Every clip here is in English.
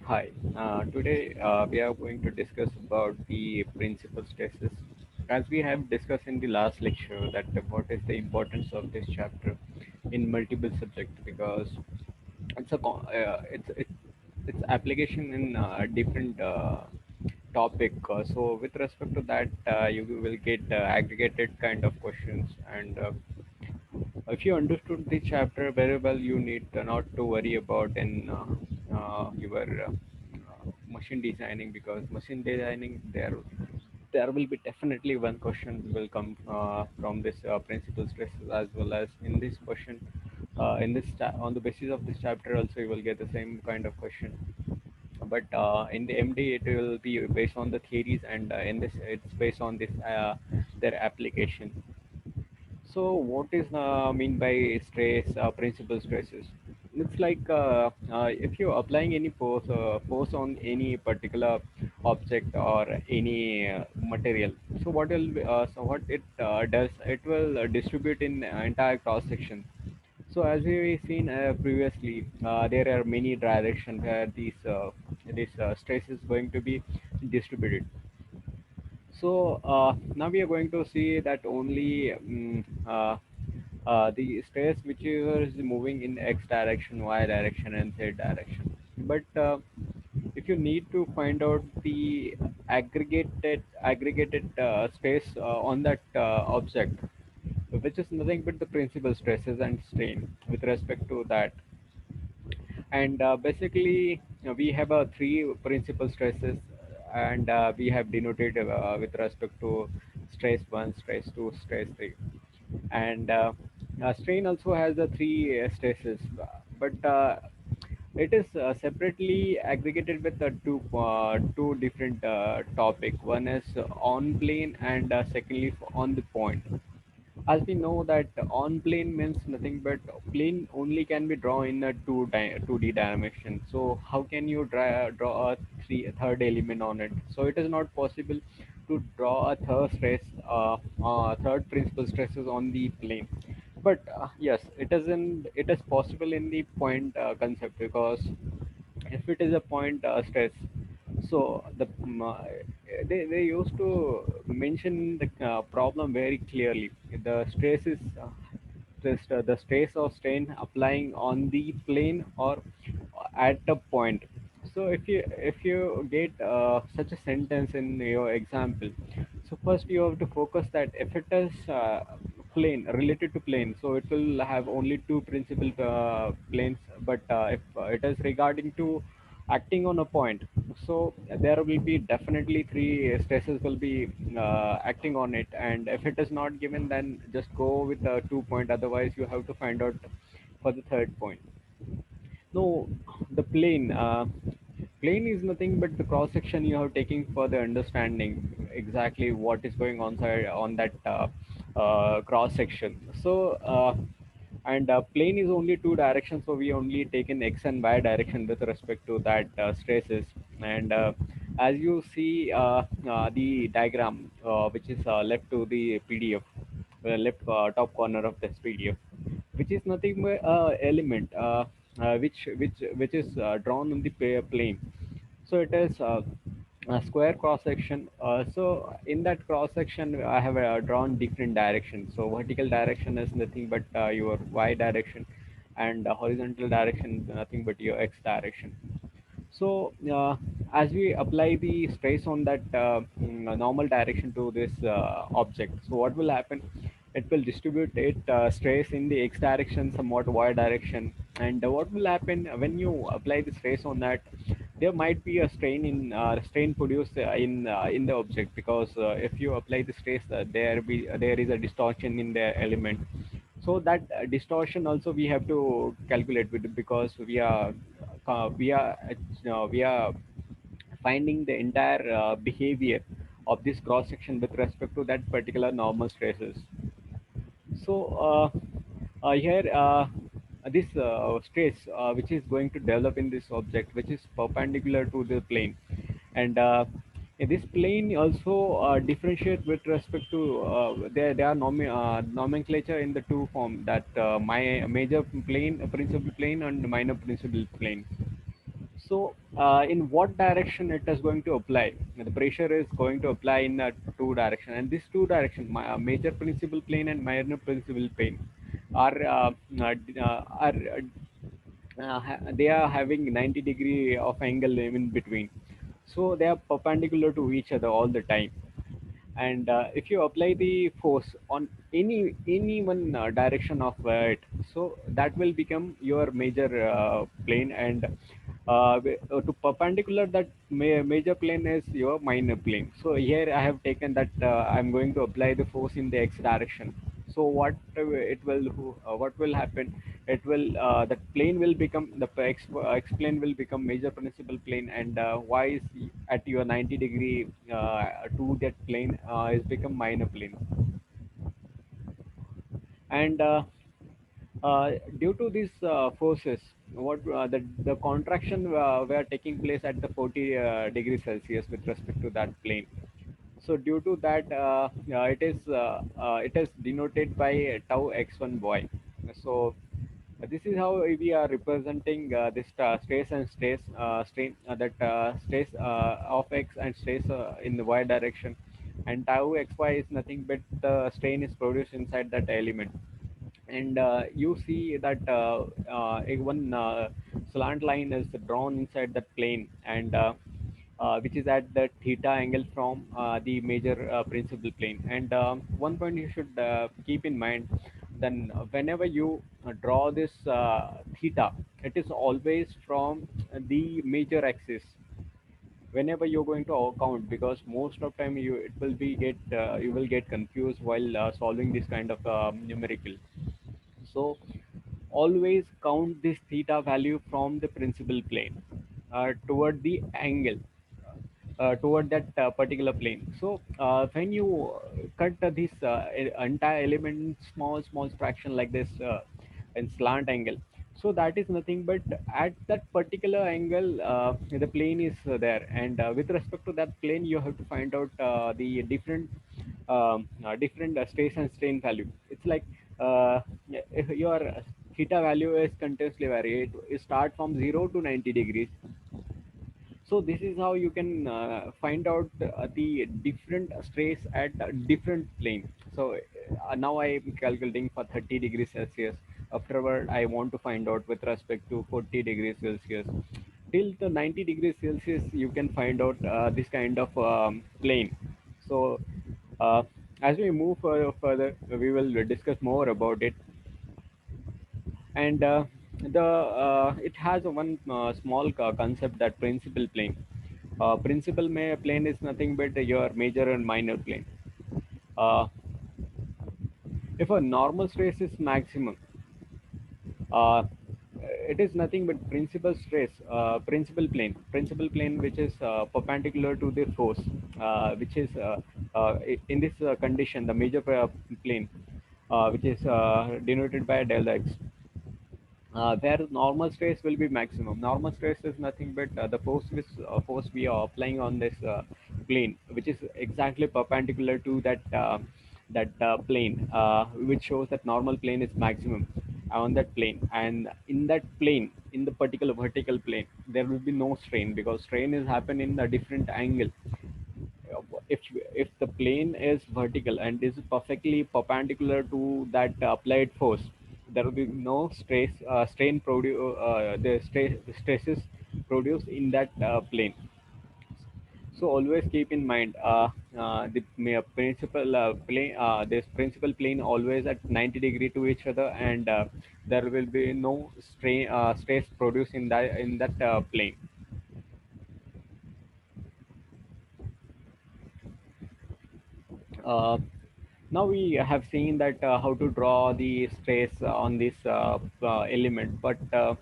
Hi. Today we are going to discuss about the principal stresses. As we have discussed in the last lecture, that what is the importance of this chapter in multiple subjects because it's application in different topic. So with respect to that, you will get aggregated kind of questions and. If you understood the chapter very well, you need not to worry about in your machine designing because machine designing there will be definitely one question will come from this principal stresses as well as in this question on the basis of this chapter also you will get the same kind of question but in the MD it will be based on the theories and in this it's based on this their application. So, what is mean by stress, principal stresses? It's like if you're applying any force on any particular object or any material. So, what it does? It will distribute in entire cross section. So, as we've seen previously, there are many directions where this stress is going to be distributed. So now we are going to see that only the space which is moving in x direction, y direction, and z direction. But if you need to find out the aggregated space on that object, which is nothing but the principal stresses and strain with respect to that, and basically we have three principal stresses and we have denoted with respect to stress 1 stress 2 stress 3 and strain also has the three stresses but it is separately aggregated with two different topic. One is on plane and secondly on the point. As we know that on plane means nothing but plane only can be drawn in a 2D dimension. So how can you draw a third element on it? So it is not possible to draw a third principal stresses on the plane. But yes, it is possible in the point concept because if it is a point stress, so they used to mention the problem very clearly. The stress is the stress or strain applying on the plane or at the point. So if you get such a sentence in your example, so first you have to focus that if it is plane related to plane, so it will have only two principal planes. But if it is regarding to acting on a point, so there will be definitely three stresses will be acting on it. And if it is not given, then just go with the 2 point. Otherwise, you have to find out for the third point. No, the plane is nothing but the cross section you are taking for the understanding exactly what is going on side on that cross section. So and plane is only two directions, so we only take in x and y direction with respect to that stresses. And as you see the diagram which is left to the PDF, left top corner of this PDF, which is nothing but element which is drawn on the plane. So it is a square cross section. So in that cross section, I have drawn different directions. So vertical direction is nothing but your y direction, and horizontal direction nothing but your x direction. So as we apply the stress on that normal direction to this object, so what will happen? It will distribute it stress in the x direction, somewhat y direction. And what will happen when you apply the stress on that? There might be a strain produced in the object because if you apply the stress, there is a distortion in the element. So that distortion also we have to calculate with because we are finding the entire behavior of this cross section with respect to that particular normal stresses. So here this stress which is going to develop in this object which is perpendicular to the plane. And in this plane also differentiate with respect to there are nomenclature in the two form that my major plane principal plane and minor principal plane. So, in what direction it is going to apply? The pressure is going to apply in two direction, and this two direction, major principal plane and minor principal plane, are they are having 90 degree of angle in between. So they are perpendicular to each other all the time, and if you apply the force on any one direction of it, so that will become your major plane, and to perpendicular that major plane is your minor plane. So here I have taken that I'm going to apply the force in the x direction. So what will happen, it will that plane will become the x plane will become major principal plane, and y is at your 90 degree to that plane is become minor plane. And due to these forces, the contraction were taking place at the 40 degrees Celsius with respect to that plane. So due to that, it is denoted by tau x1 y. So this is how we are representing this stress and strain, that stress of x and stress in the y direction, and tau xy is nothing but the strain is produced inside that element. And you see that one slant line is drawn inside that plane, and which is at the theta angle from the major principal plane. And one point you should keep in mind, then whenever you draw this theta, it is always from the major axis whenever you're going to count, because most of time you will get confused while solving this kind of numerical. So always count this theta value from the principal plane toward the angle, toward that particular plane. So when you cut this entire element in small fraction like this in slant angle, so that is nothing but at that particular angle the plane is there, and with respect to that plane you have to find out the different stress and strain value. It's like if your theta value is continuously vary, it start from 0 to 90 degrees. So this is how you can find out the different stress at a different plane. So now I am calculating for 30 degrees Celsius. Afterward, I want to find out with respect to 40 degrees Celsius. Till the 90 degrees Celsius, you can find out this kind of plane. So as we move further, we will discuss more about it. And the it has a one small concept, that principal plane. Plane is nothing but your major and minor plane. uh, if a normal stress is maximum, uh, it is nothing but principal plane which is perpendicular to the force, which is in this condition the major plane, which is denoted by delta x, where normal stress will be maximum. Normal stress is nothing but force we are applying on this plane, which is exactly perpendicular to that plane, which shows that normal plane is maximum on that plane. And in that plane, in the particular vertical plane, there will be no strain, because strain is happen in a different angle. If the plane is vertical and is perfectly perpendicular to that applied force, there will be no the stresses produced in that plane. So always keep in mind this principal plane always at 90 degree to each other, and there will be no stress produced in that plane. Uh, Now we have seen that how to draw the stress on this element, but there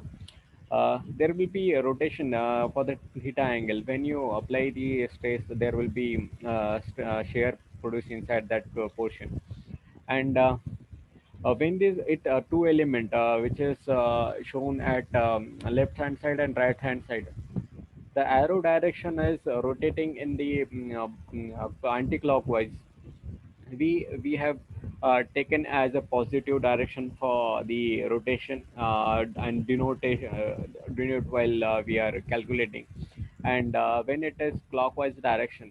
will be a rotation for the theta angle. When you apply the stress, there will be shear produced inside that portion. And when this it two element which is shown at left hand side and right hand side, the arrow direction is rotating in the anti-clockwise. We have taken as a positive direction for the rotation and denote while we are calculating. And when it is clockwise direction,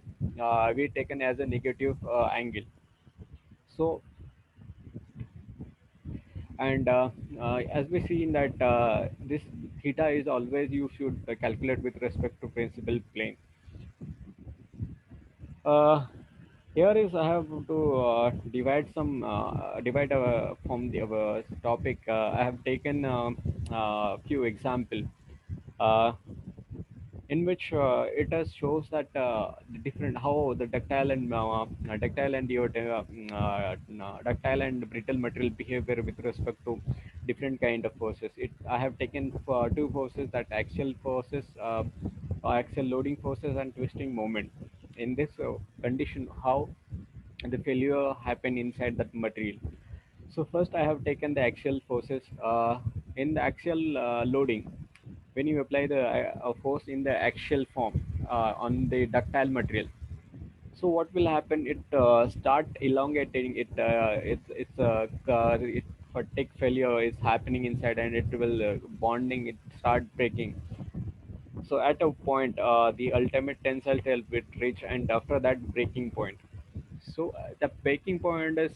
we taken as a negative angle. So, and as we see in that this theta is always you should calculate with respect to principal plane. Uh, Here is I have to divide from the topic. I have taken few example uh, in which it has shows that the different how the ductile and brittle material behavior with respect to different kind of forces. I have taken two forces, that axial forces, axial loading forces and twisting moment. In this condition, how the failure happen inside that material. So first I have taken the axial forces. In the axial loading, when you apply the force in the axial form on the ductile material, so what will happen? It start elongating. It fatigue failure is happening inside, and it will bonding. It start breaking. So at a point, the ultimate tensile will reach, and after that breaking point. So the breaking point is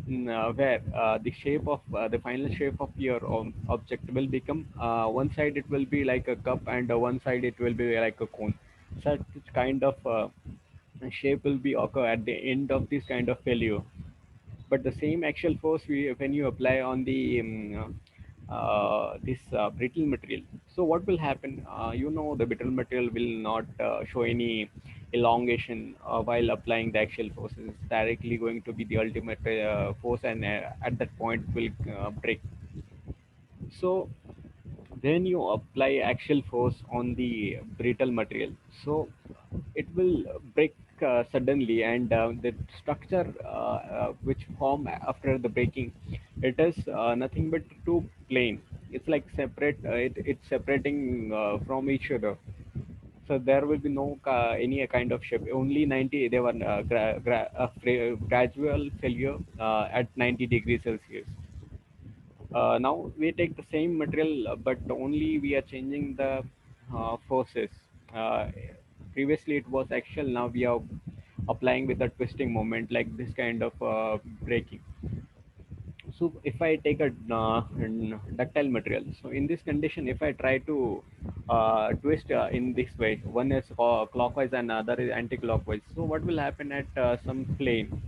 where the shape of the final shape of your object will become. One side it will be like a cup, and one side it will be like a cone. Such kind of shape will be occur at the end of this kind of failure. But the same axial force when you apply on the this brittle material, so what will happen? The brittle material will not show any elongation while applying the axial forces. It's directly going to be the ultimate force, and at that point will break. So when you apply axial force on the brittle material, so it will break suddenly, and the structure which form after the breaking, it is nothing but two plane. It's like it's separating from each other. So there will be no any kind of shape. Only 90, they were gradual failure at 90 degrees Celsius. Now we take the same material, but only we are changing the forces. Uh, Previously it was axial. Now we are applying with a twisting moment, like this kind of breaking. So if I take a ductile material, so in this condition, if I try to twist in this way, one is clockwise and other is anti-clockwise. So what will happen at some plane?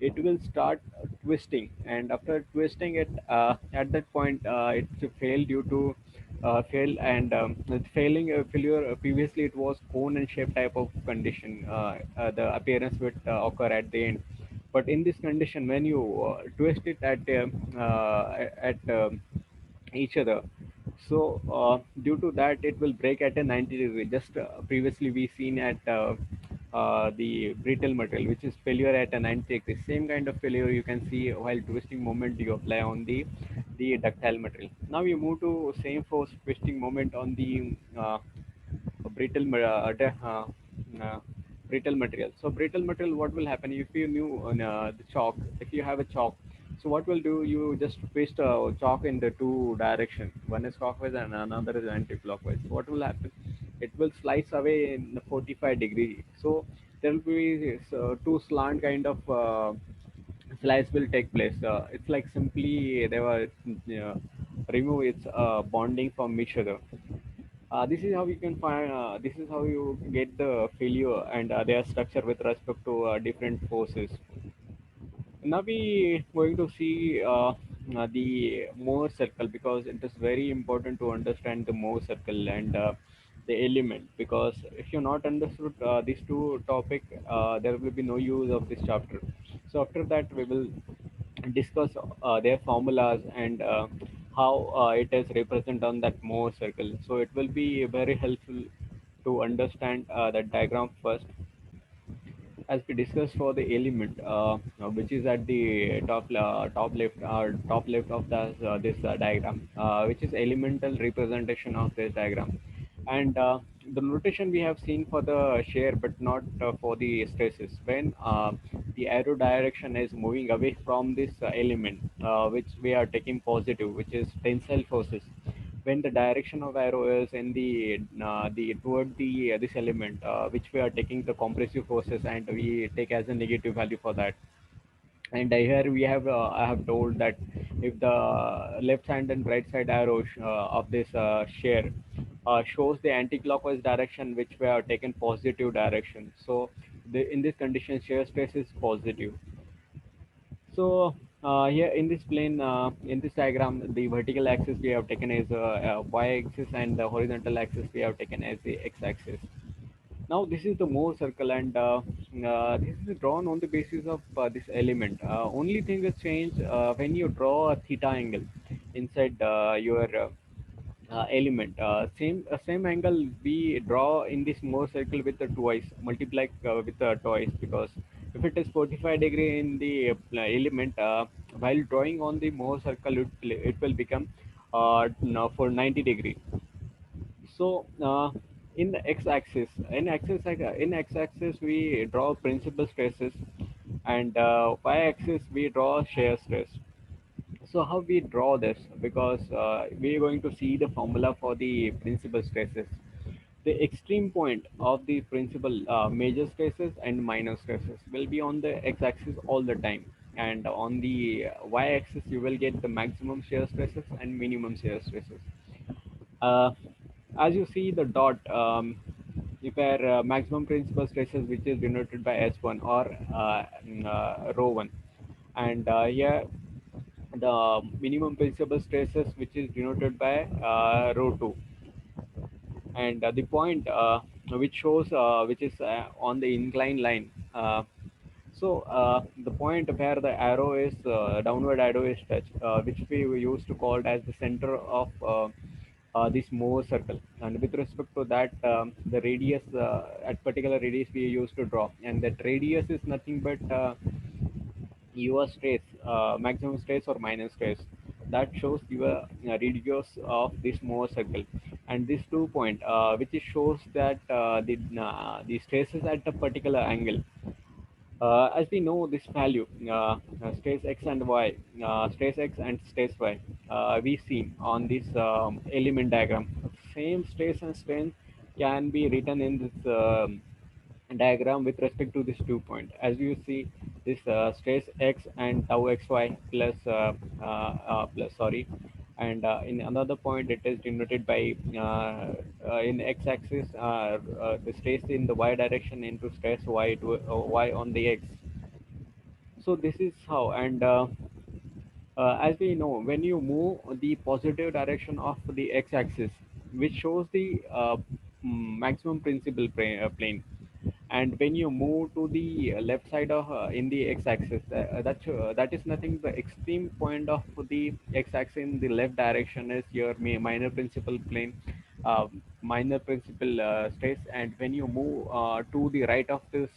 It will start twisting, and after twisting it, at that point, it fail due to fail, and with failing failure. Previously, it was cone and shape type of condition. The appearance would occur at the end, but in this condition, when you twist it at each other, so due to that, it will break at a 90 degree. Just previously we seen at the brittle material, which is failure at a 90 degree. Same kind of failure you can see while twisting moment you apply on the ductile material. Now you move to same force twisting moment on the brittle uh, brittle material. So brittle material, what will happen if you knew on the chalk? If you have a chalk, so what will do? You just twist chalk in the two direction. One is clockwise and another is anti-clockwise. So what will happen? It will slice away in the 45 degree. So there will be two slant kind of slice will take place. It's like simply they were remove its bonding from each other. This is how you can find. This is how you get the failure and their structure with respect to different forces. Now we going to see the Mohr circle, because it is very important to understand the Mohr circle and the element, because if you not understood these two topic, there will be no use of this chapter. So after that we will discuss their formulas and how it is represented on that Mohr circle. So it will be very helpful to understand that diagram first, as we discussed for the element, which is at the top left of the this diagram, which is elemental representation of this diagram, and the notation we have seen for the shear, but not for the stresses. When the arrow direction is moving away from this element, which we are taking positive, which is tensile forces. When the direction of arrow is in the toward the this element, which we are taking the compressive forces, and we take as a negative value for that. And here we have I have told that if the left hand and right side arrow of this share shows the anti-clockwise direction, which we are taken positive direction. So in this condition, shear stress is positive. So here in this plane, in this diagram, the vertical axis we have taken as y-axis, and the horizontal axis we have taken as the x-axis. Now this is the Mohr circle, and this is drawn on the basis of this element. Only thing is changed when you draw a theta angle inside your element. Same angle we draw in this Mohr circle with the twice, multiply with the twice, because if it is 45 degree in the element, while drawing on the Mohr circle, it will become no, for 90 degree. So in the x-axis we draw principal stresses, and y-axis we draw shear stress. So how we draw this? Because we are going to see the formula for the principal stresses. The extreme point of the principal major stresses and minor stresses will be on the x-axis all the time, and on the y-axis you will get the maximum shear stresses and minimum shear stresses. Uh, as you see the dot, if our maximum principal stresses, which is denoted by S1 or rho 1, and here the minimum principal stresses, which is denoted by rho 2, and the point which shows which is on the inclined line. The point where the arrow is downward arrow is touched, which we used to call it as the center of this Mohr circle. And with respect to that, the radius, at particular radius we used to draw, and that radius is nothing but your stress, maximum stress or minus stress. That shows your radius of this Mohr circle, and this 2 point, which is shows that the stress is at a particular angle. As we know this value, stress x and y, stress x and stress y, we see on this element diagram. Same stress and strain can be written in this diagram with respect to this 2 point. As you see, this stress x and tau xy plus plus sorry, and in another point it is denoted by in x-axis the stress in the y direction into stress y on the x. So this is how. And as we know, when you move the positive direction of the x-axis, which shows the maximum principal plane, and when you move to the left side of in the x-axis, that is nothing. The extreme point of the x-axis in the left direction is your minor principal plane, minor principal stress, and when you move to the right of this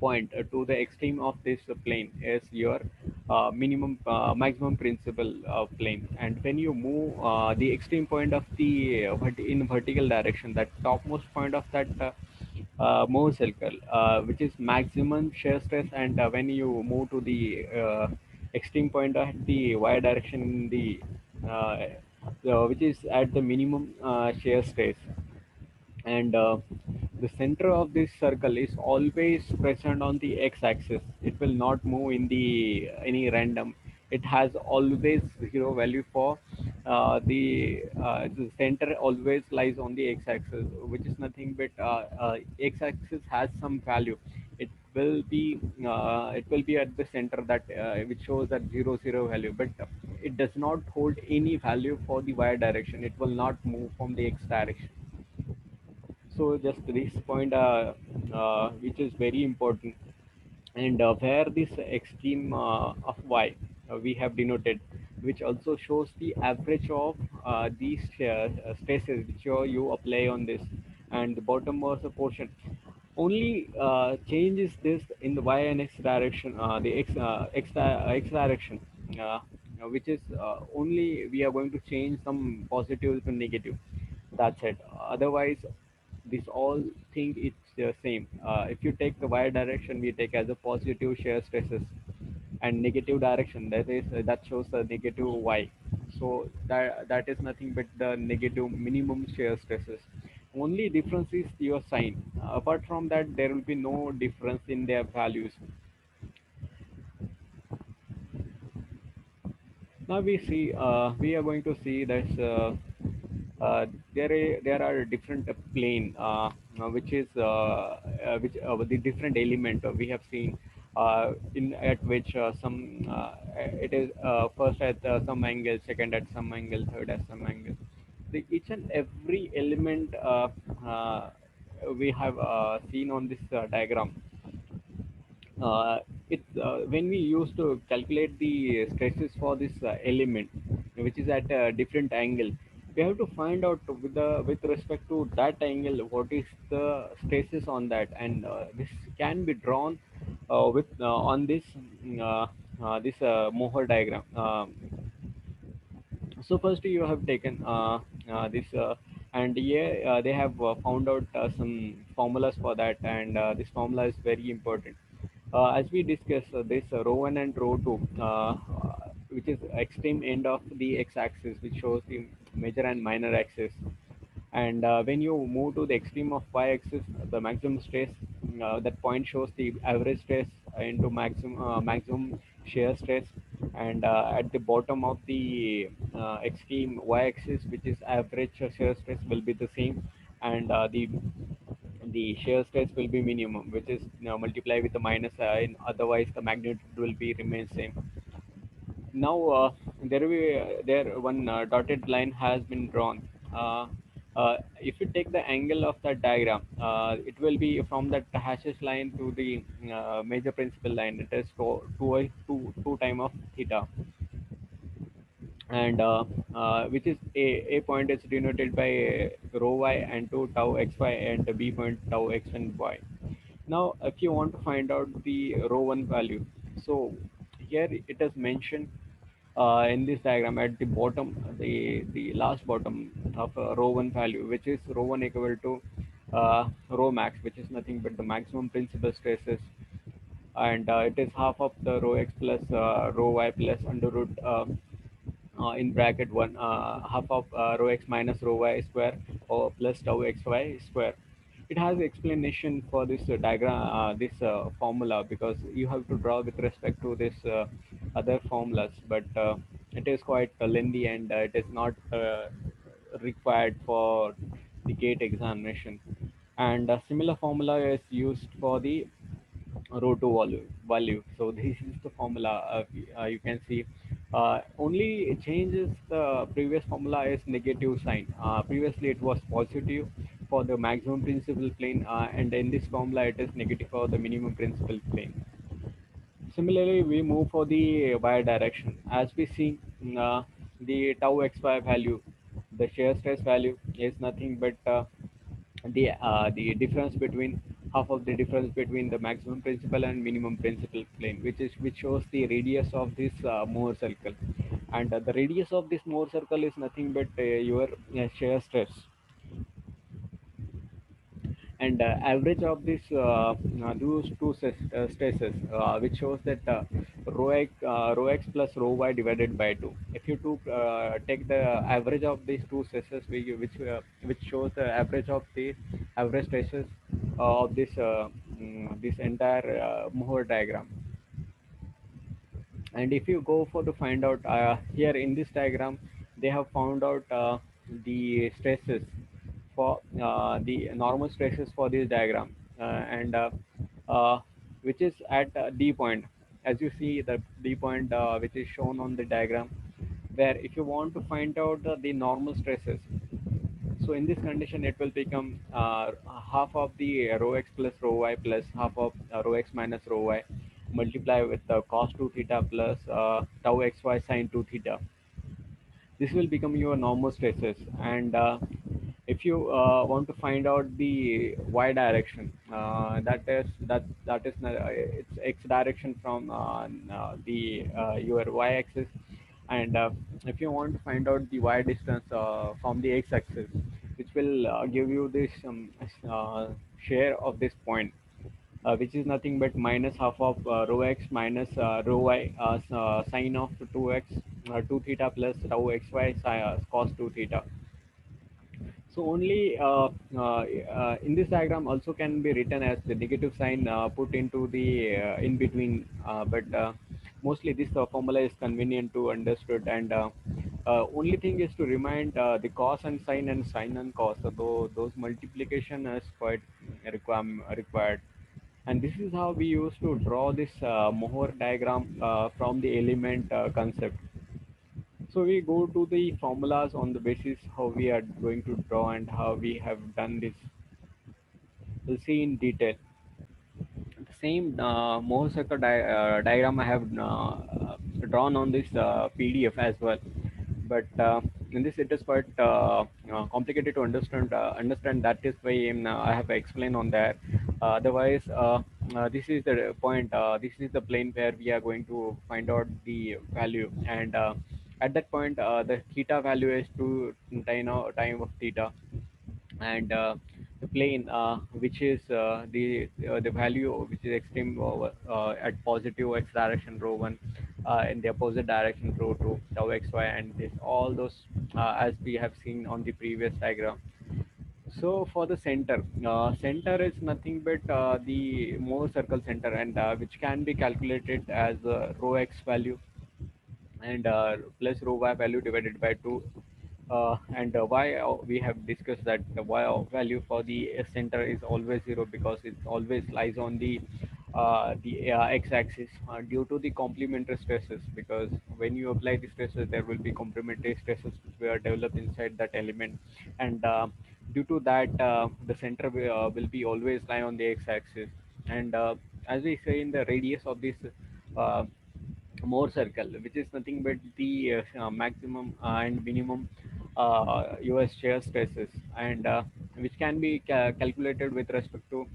point to the extreme of this plane is your maximum principal plane. And when you move the extreme point of the in vertical direction, that topmost point of that Mohr circle, which is maximum shear stress, and when you move to the extreme point of the y direction, which is at the minimum shear stress. And the center of this circle is always present on the x-axis. It will not move in the any random. It has always zero value for the center always lies on the x-axis, which is nothing but x-axis has some value. It will be at the center, that which shows that 0 0 value, but it does not hold any value for the y direction. It will not move from the x direction. So just this point, which is very important, and where this extreme of y we have denoted, which also shows the average of these stresses which you apply on this, and the bottom was a portion. Only change is this in the y and x direction, the x direction, which is only we are going to change some positive to negative. That's it. Otherwise, this all thing it's the same. If you take the y direction, we take as a positive shear stresses, and negative direction, that shows the negative y. So that is nothing but the negative minimum shear stresses. Only difference is your sign. Apart from that, there will be no difference in their values. Now we are going to see that there are different plane, which is which the different element we have seen, in at which some it is first at some angle, second at some angle, third at some angle. The each and every element we have seen on this diagram. It's when we used to calculate the stresses for this element, which is at a different angle, we have to find out with respect to that angle what is the stresses on that, and this can be drawn with on this Mohr diagram. So first you have taken this and here they have found out some formulas for that, and this formula is very important. As we discussed, this rho 1 and rho 2, which is extreme end of the x-axis, which shows the major and minor axis. And when you move to the extreme of y-axis, the maximum stress, that point shows the average stress into maximum shear stress. And at the bottom of the extreme y-axis, which is average shear stress, will be the same. And the shear stress will be minimum, which is multiply with the minus sign. Otherwise, the magnitude will be remain same. Now there one dotted line has been drawn. If you take the angle of that diagram, it will be from that hashes line to the major principal line. It is two time of theta, and which is a point is denoted by rho y and to tau xy, and b point tau x and y. Now, if you want to find out the rho 1 value, so here it is mentioned in this diagram at the bottom, the last bottom of rho 1 value, which is rho 1 equal to rho max, which is nothing but the maximum principal stresses, and it is half of the rho x plus rho y plus under root in bracket 1 half of rho x minus rho y square or plus tau xy square. It has explanation for this diagram, this formula, because you have to draw with respect to this other formulas, but it is quite lengthy, and it is not required for the gate examination. And a similar formula is used for the rho 2 value. So this is the formula. You can see only changes the previous formula is negative sign. Previously it was positive for the maximum principal plane, and in this formula it is negative for the minimum principal plane. Similarly, we move for the y direction. As we see, the tau xy value, the shear stress value is nothing but the difference between half of the difference between the maximum principal and minimum principal plane, which shows the radius of this Mohr circle. And the radius of this Mohr circle is nothing but your shear stress, and average of this those two stresses, which shows that rho x plus rho y divided by 2. If you take the average of these two stresses, which shows the average of the average stresses of this entire Mohr diagram. And if you go for to find out here in this diagram, they have found out the stresses for the normal stresses for this diagram, and uh, which is at D point. As you see the D point, which is shown on the diagram, where if you want to find out the normal stresses, so in this condition, it will become half of the rho x plus rho y plus half of rho x minus rho y, multiply with cos 2 theta plus tau xy sin 2 theta. This will become your normal stresses. And if you want to find out the y direction, it's x direction from the your y axis. And if you want to find out the y distance from the x axis, which which will give you this share of this point, which is nothing but minus half of rho x minus rho y sine of 2x 2 theta plus tau xy cos 2 theta. So only in this diagram also can be written as the negative sign put into the in between, but mostly this formula is convenient to understood, and only thing is to remind the cos and sine and cos. So those multiplication is quite required, and this is how we used to draw this Mohr diagram from the element concept. So we go to the formulas on the basis how we are going to draw and how we have done this. We'll see in detail. The same Mohr circle diagram I have drawn on this PDF as well, but in this it is quite complicated to understand. Understand that is why I have explained on that. Otherwise, this is the point. This is the plane where we are going to find out the value, and at that point, the theta value is 2 time of theta, and the plane which is the value which is extreme over at positive x direction rho 1, in the opposite direction rho 2 tau xy, and this all those as we have seen on the previous diagram. So for the center is nothing but the Mohr circle center, and which can be calculated as rho x value and plus rho y value divided by 2, and why we have discussed that the y value for the center is always 0 because it always lies on the x-axis due to the complementary stresses, because when you apply the stresses there will be complementary stresses which were developed inside that element, and due to that the center will be always lie on the x-axis, and as we say in the radius of this uh, Mohr circle, which is nothing but the maximum and minimum US share stresses, and which can be calculated with respect to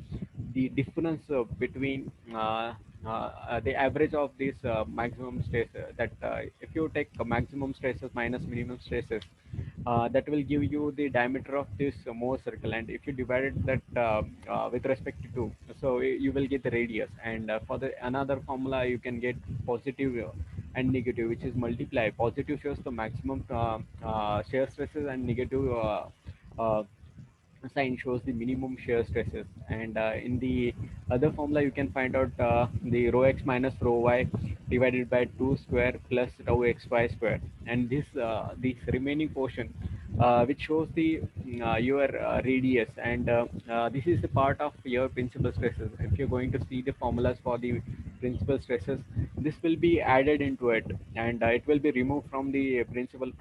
the difference between the average of this maximum stress. That if you take maximum stresses minus minimum stresses, that will give you the diameter of this Mohr circle, and if you divide that with respect to 2, so you will get the radius, and for the another formula you can get positive and negative, which is multiply. Positive shows the maximum shear stresses, and negative uh, sign shows the minimum shear stresses, and in the other formula you can find out the rho x minus rho y divided by 2 square plus rho xy square, and this remaining portion which shows the your radius, and this is the part of your principal stresses. If you're going to see the formulas for the principal stresses, this will be added into it, and it will be removed from the principal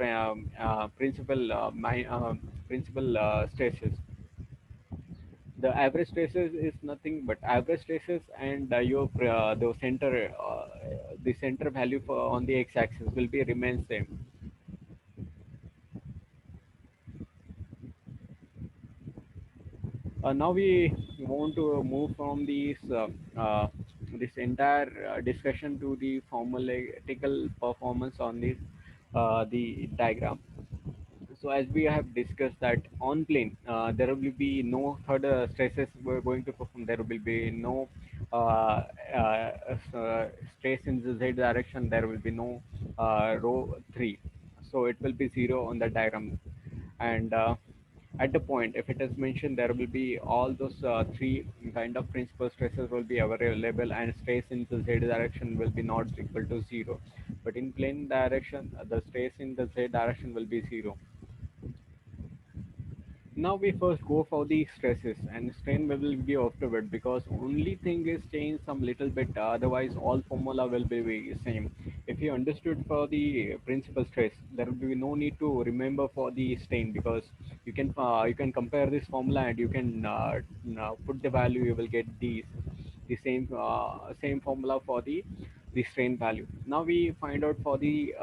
stresses. The average stresses is nothing but average stresses, and your the center value for on the x-axis will be remain same. Now we want to move from this entire discussion to the formulatical performance on this the diagram. So as we have discussed that on plane, there will be no further stresses we're going to perform. There will be no stress in the z direction. There will be no rho 3. So it will be 0 on the diagram. And at the point, if it is mentioned, there will be all those three kind of principal stresses will be available, and stress in the z direction will be not equal to 0. But in plane direction, the stress in the z direction will be 0. Now we first go for the stresses, and strain will be afterward, because only thing is change some little bit, otherwise all formula will be same. If you understood for the principal stress, there will be no need to remember for the strain, because you can compare this formula, and you can put the value, you will get the same formula for the strain value. Now we find out for the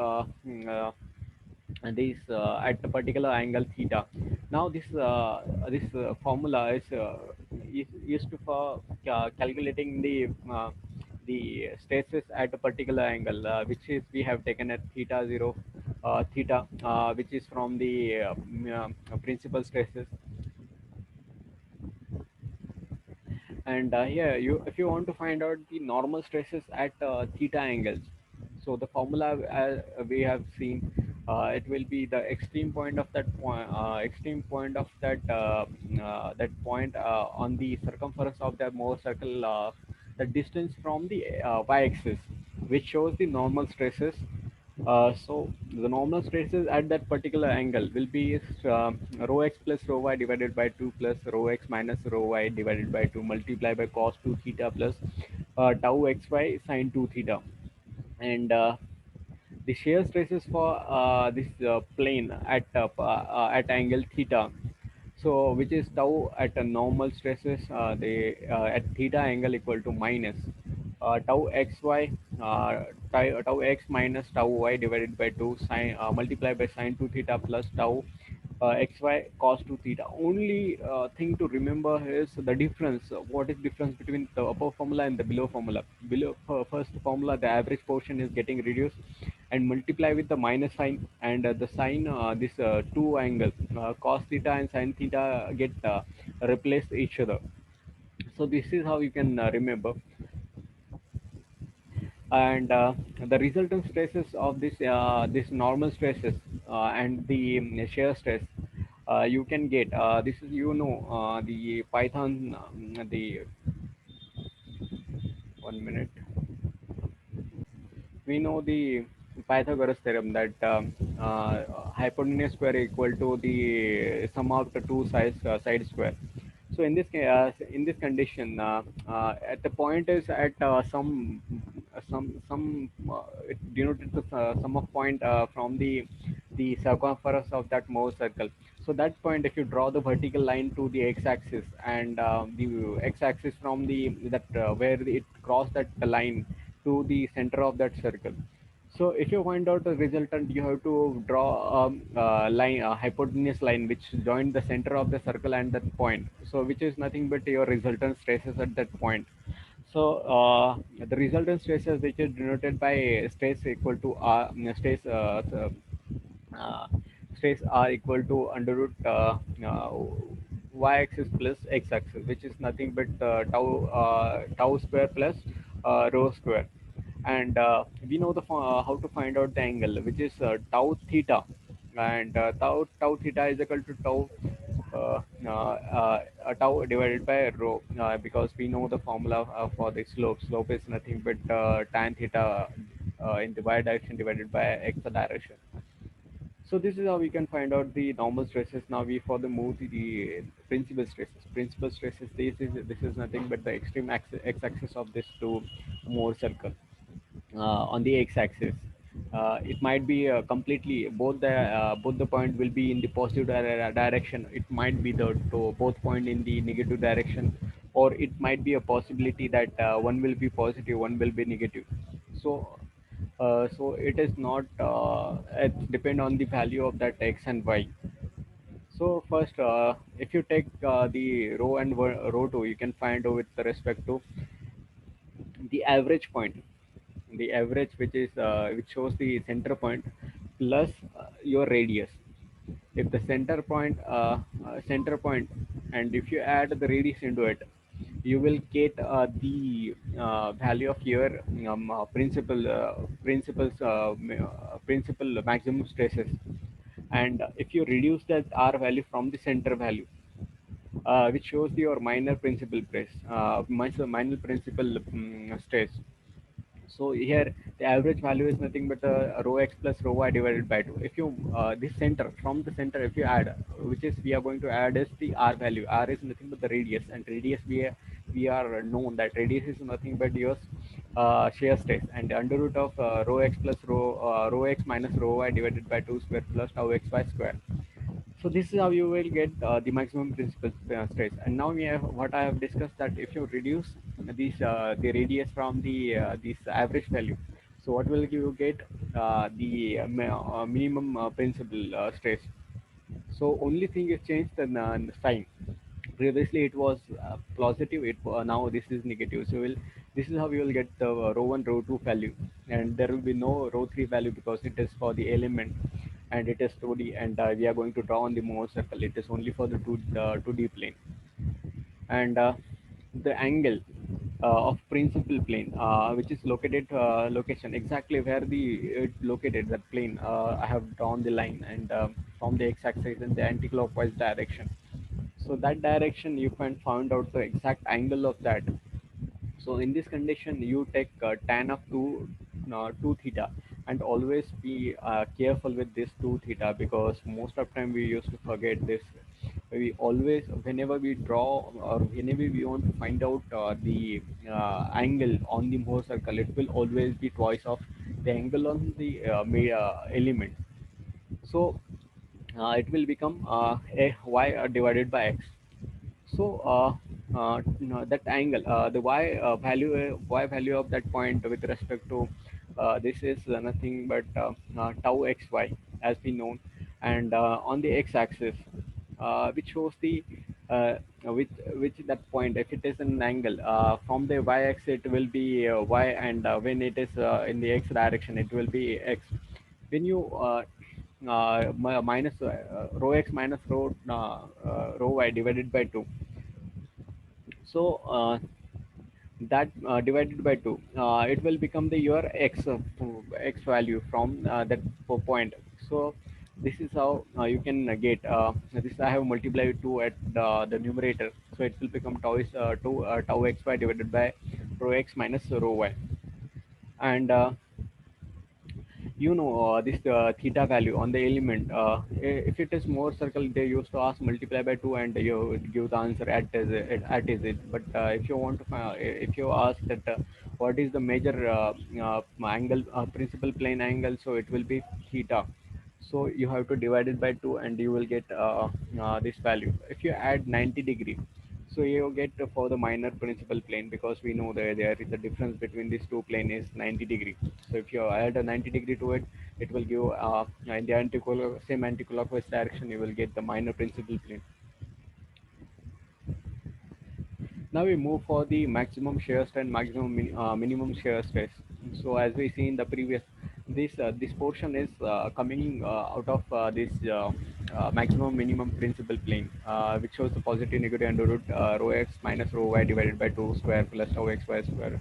and this at a particular angle theta. Now this formula is used for calculating the stresses at a particular angle, which is we have taken at theta 0, theta which is from the principal stresses, And here, you if you want to find out the normal stresses at theta angles, so the formula we have seen, it will be the extreme point of that point, that point on the circumference of the Mohr circle, the distance from the y-axis, which shows the normal stresses. So the normal stresses at that particular angle will be rho x plus rho y divided by 2 plus rho x minus rho y divided by 2 multiplied by cos 2 theta plus tau xy sin 2 theta. And the shear stresses for this plane at angle theta, so which is tau at a normal stresses, they at theta angle equal to minus tau xy, tau x minus tau y divided by 2 sin multiplied by sin 2 theta plus tau xy cos 2 theta. Only thing to remember is the difference. What is difference between the above formula and the below formula? Below first formula, the average portion is getting reduced and multiply with the minus sign, and the sign, this two angle cos theta and sin theta get replace each other. So this is how you can remember. And the resultant stresses of this normal stresses and the shear stress, you can get this is, the Python, the 1 minute, we know the Pythagoras theorem that hypotenuse square equal to the sum of the two side square. So in this condition, at the point is at it denoted the sum of point from the circumference of that Mohr circle. So that point, if you draw the vertical line to the x-axis, and the x-axis from the that where it crossed that line to the center of that circle. So if you find out the resultant, you have to draw a hypotenuse line which join the center of the circle and that point. So which is nothing but your resultant stresses at that point. So the resultant stresses, which is denoted by stress equal to uh, stress R equal to under root y-axis plus x-axis, which is nothing but tau square plus rho square. And we know how to find out the angle, which is tau theta, and tau theta is equal to uh, uh, tau divided by rho, because we know the formula for the slope. Slope is nothing but tan theta in the y direction divided by x direction. So this is how we can find out the normal stresses. Now we further move to the principal stresses. Principal stresses, this is nothing but the extreme x-axis of this two Mohr circle. On the x-axis, it might be completely both the point will be in the positive direction. It might be both point in the negative direction, or it might be a possibility that one will be positive, one will be negative. So so it is not, it depend on the value of that x and y. So first, if you take the row 2, you can find with respect to the average point, the average which shows the center point plus your radius. If the center point, and if you add the radius into it, you will get the value of your principal maximum stresses. And if you reduce that r value from the center value, which shows your minor principal stress. So here the average value is nothing but rho x plus rho y divided by 2. If you this center, from the center, if you add, which is we are going to add is the r value. R is nothing but the radius, and radius we are known that radius is nothing but your shear stress, and under root of rho x plus rho x minus rho y divided by 2 square plus tau xy square. So this is how you will get the maximum principal stress. And now we have what I have discussed, that if you reduce the radius from the this average value, so what will you get? The minimum principal stress. So only thing is changed the sign. Previously it was positive. Now this is negative. So this is how we will get the row 1, row 2 value, and there will be no row 3 value because it is for the element, and it is 2D, and we are going to draw on the Mohr circle. It is only for the 2D plane. And the angle of principal plane, which is located location exactly where the it located that plane. I have drawn the line, and from the x-axis in the anti-clockwise direction. So that direction you can find out the exact angle of that. So in this condition, you take tan of 2 theta, and always be careful with this 2 theta, because most of time we used to forget this. We always, whenever we draw or whenever we want to find out the angle on the Mohr circle, it will always be twice of the angle on the element. So it will become a y divided by x. So that angle, the y value of that point with respect to this is nothing but tau xy, as we know. And on the x-axis, which shows the uh, which that point, if it is an angle from the y-axis, it will be y, and when it is in the x direction, it will be x. When you minus rho x minus rho y divided by 2, so that divided by 2, it will become the your x value from that point. So this is how you can get this. I have multiplied 2 at the numerator, so it will become tau is 2 tau xy divided by rho x minus rho y. And this theta value on the element, if it is more circle, they used to ask multiply by 2 and you would give the answer at is it. But if you want to if you ask that what is the major angle, principal plane angle, so it will be theta. So you have to divide it by 2, and you will get this value. If you add 90 degree, so you get for the minor principal plane, because we know that there is a difference between these two plane is 90 degree. So if you add a 90 degree to it, it will give in the same anti-clockwise direction, you will get the minor principal plane. Now we move for the maximum shear stress and minimum shear stress. So as we see in the previous, this portion is coming out of this maximum minimum principal plane, which shows the positive negative under root rho x minus rho y divided by 2 square plus tau x y square.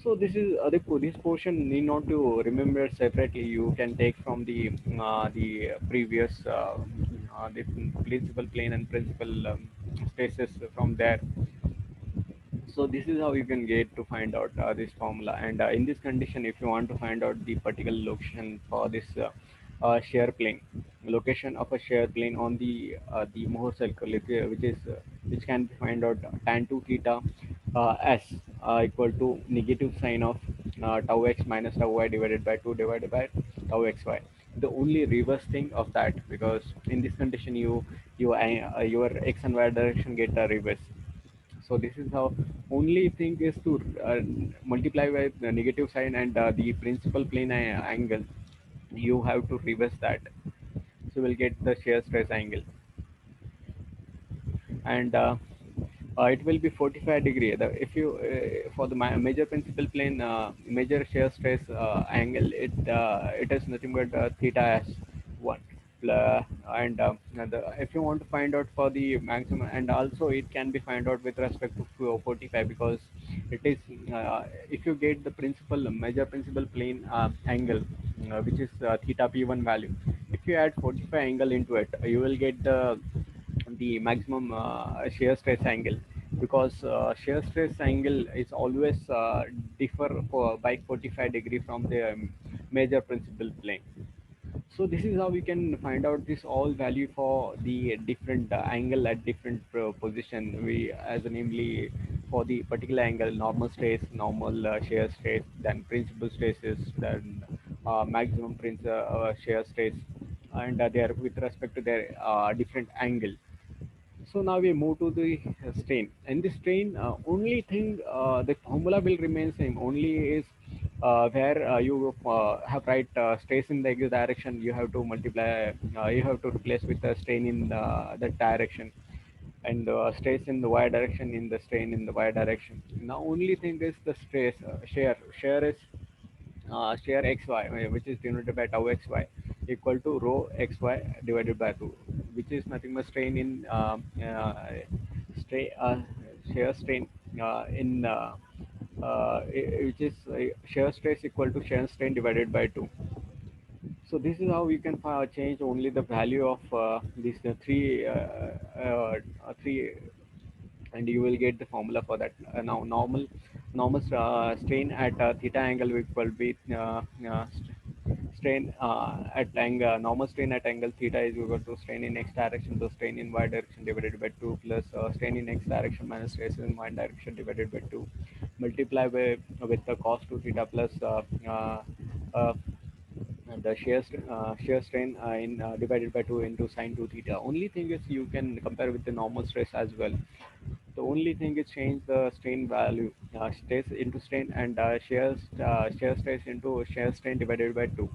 So this is this portion need not to remember separately. You can take from the previous the principal plane and principal spaces from there. So this is how you can get to find out this formula. And in this condition, if you want to find out the particular location for this shear plane, location of a shear plane on the Mohr circle, which can be find out tan 2 theta s equal to negative sign of tau x minus tau y divided by 2 divided by tau xy. The only reverse thing of that, because in this condition your x and y direction get a reverse. So this is how, only thing is to multiply by the negative sign and the principal plane angle. You have to reverse that. So we'll get the shear stress angle. And it will be 45 degree. If you for the major principal plane, major shear stress angle, it is nothing but theta s 1. And if you want to find out for the maximum, and also it can be find out with respect to 45, because it is if you get the principal major principal plane angle, which is theta p1 value, if you add 45 angle into it, you will get the maximum shear stress angle, because shear stress angle is always differ by 45 degree from the major principal plane. So this is how we can find out this all value for the different angle at different position. We as namely for the particular angle, normal stress, normal shear stress, then principal stresses, then maximum shear stress, and they are with respect to their different angle. So now we move to the strain. And the strain, only thing, the formula will remain same. Only is where you have right stress in the x direction, you have to multiply, you have to replace with the strain in that direction, and stress in the y direction in the strain in the y direction. Now only thing is the stress share is share xy, which is denoted by tau xy, equal to rho xy divided by 2, which is nothing but strain in strain, shear strain in which is shear stress equal to shear strain divided by 2. So this is how you can change only the value of these three, and you will get the formula for that. Now normal strain at theta angle equal be strain at angle normal strain at angle theta is equal to strain in x direction, so strain in y direction divided by 2 plus strain in x direction minus stress in y direction divided by 2, multiply with the cos 2 theta plus uh, and the shear strain in divided by 2 into sine 2 theta. Only thing is you can compare with the normal stress as well. The only thing is change the strain value, stress into strain, and shear stress into shear strain divided by 2.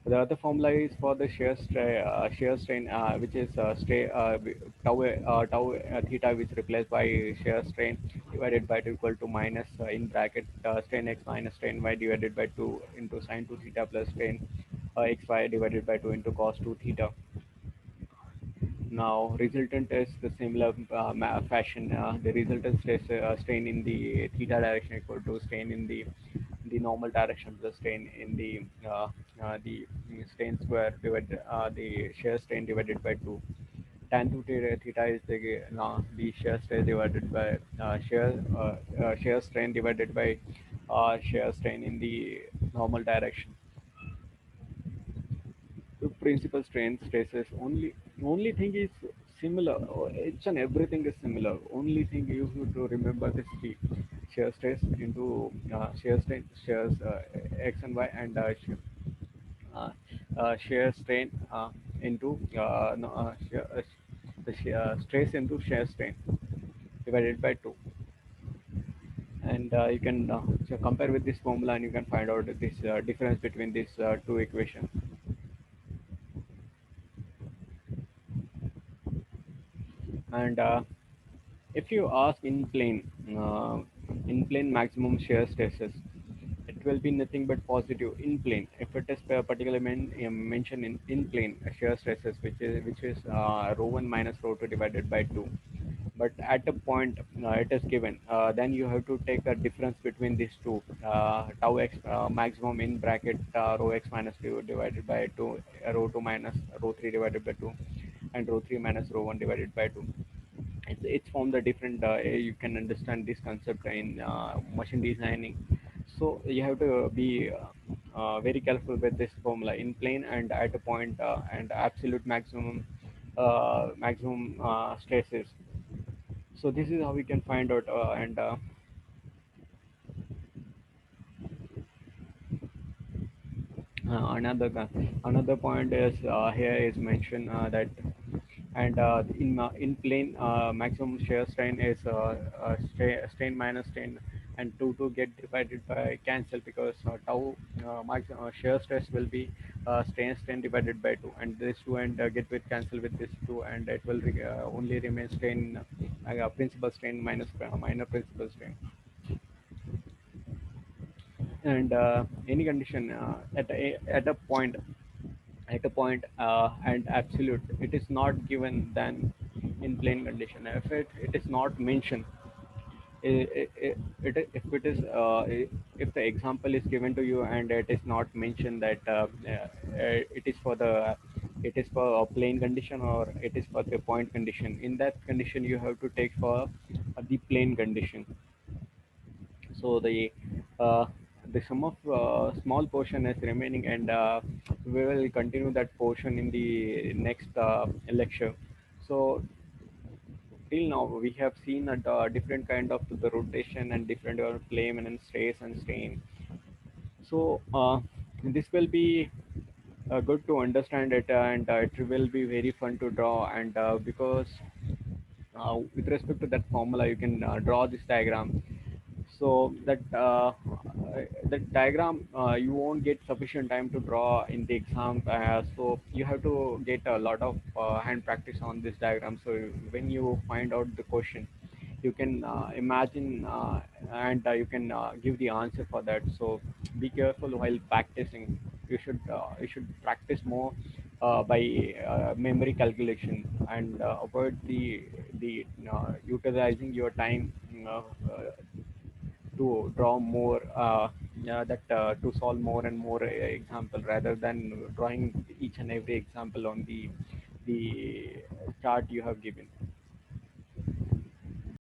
The other formula is for the shear strain, which is tau theta, which replaced by shear strain divided by 2 equal to minus in bracket strain x minus strain y divided by 2 into sine 2 theta plus strain xy divided by 2 into cos 2 theta. Now, resultant is the similar fashion. The resultant strain in the theta direction equal to strain in the normal direction plus strain in the strain square divided the shear strain divided by 2. Tan theta is the shear strain divided by shear strain divided by shear strain in the normal direction. The principal strain stresses, only thing is similar. Each and everything is similar. Only thing you have to remember this key: shear stress into shear strain, shears x and y, and uh, shear strain into no, the stress into shear strain divided by 2. And you can so compare with this formula, and you can find out this difference between these two equations. And if you ask in plane maximum shear stresses, it will be nothing but positive in plane. If it is particularly mentioned in plane shear stresses, which is rho 1 minus rho 2 divided by 2. But at a point it is given, then you have to take a difference between these two, tau x maximum in bracket rho x minus 2 divided by 2, rho 2 minus rho 3 divided by 2, and rho 3 minus rho 1 divided by 2. It's from the different you can understand this concept in machine designing. So you have to be very careful with this formula in plane and at a point and absolute maximum stresses. So this is how we can find out. And another point is here is mentioned that, and in plane maximum shear strain is strain minus strain, and 2 get divided by cancel, because shear stress will be strain divided by 2, and this 2 and get with cancel with this 2, and it will only remain strain principal strain minus minor principal strain. And any condition at a point and absolute, it is not given then in plain condition. If it is not mentioned, if it is if the example is given to you and it is not mentioned that it is for a plain condition or it is for the point condition, in that condition you have to take for the plain condition. So uh, the sum of small portion is remaining, and we will continue that portion in the next lecture. So till now we have seen a different kind of the rotation and different plane and strain and strain. So this will be good to understand it, and it will be very fun to draw. And because with respect to that formula, you can draw this diagram. So that diagram you won't get sufficient time to draw in the exam, so you have to get a lot of hand practice on this diagram. So when you find out the question, you can imagine, and you can give the answer for that. So be careful while practicing. You should practice more by memory calculation, and avoid the utilizing your time to draw more that to solve more and more example, rather than drawing each and every example on the chart you have given.